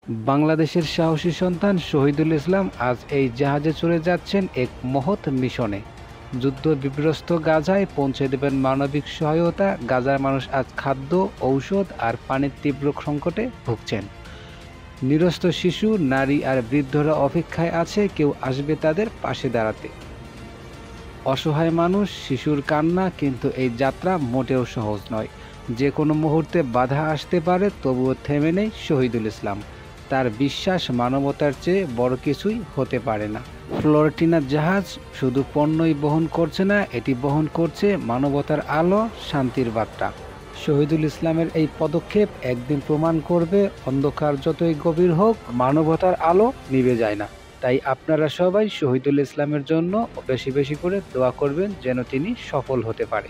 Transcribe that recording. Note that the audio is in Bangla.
বাংলাদেশের সাহসী সন্তান শহীদুল ইসলাম আজ এই জাহাজে চলে যাচ্ছেন এক মহৎ মিশনে। যুদ্ধ বিধ্বস্ত গাজায় পৌঁছে দেবেন মানবিক সহায়তা। গাজার মানুষ আজ খাদ্য, ঔষধ আর পানির তীব্র সংকটে ভুগছেন। নিরস্ত্র শিশু, নারী আর বৃদ্ধরা অপেক্ষায় আছে কেউ আসবে তাদের পাশে দাঁড়াতে। অসহায় মানুষ, শিশুর কান্না, কিন্তু এই যাত্রা মোটেও সহজ নয়। যে কোনো মুহূর্তে বাধা আসতে পারে, তবুও থেমে নেই শহীদুল ইসলাম। তার বিশ্বাস মানবতার চেয়ে বড় কিছুই হতে পারে না। ফ্লোরেটিনা জাহাজ শুধু পণ্যই বহন করছে না, এটি বহন করছে মানবতার আলো, শান্তির বার্তা। শহীদুল ইসলামের এই পদক্ষেপ একদিন প্রমাণ করবে, অন্ধকার যতই গভীর হোক, মানবতার আলো নিভে যায় না। তাই আপনারা সবাই শহীদুল ইসলামের জন্য বেশি বেশি করে দোয়া করবেন, যেন তিনি সফল হতে পারে।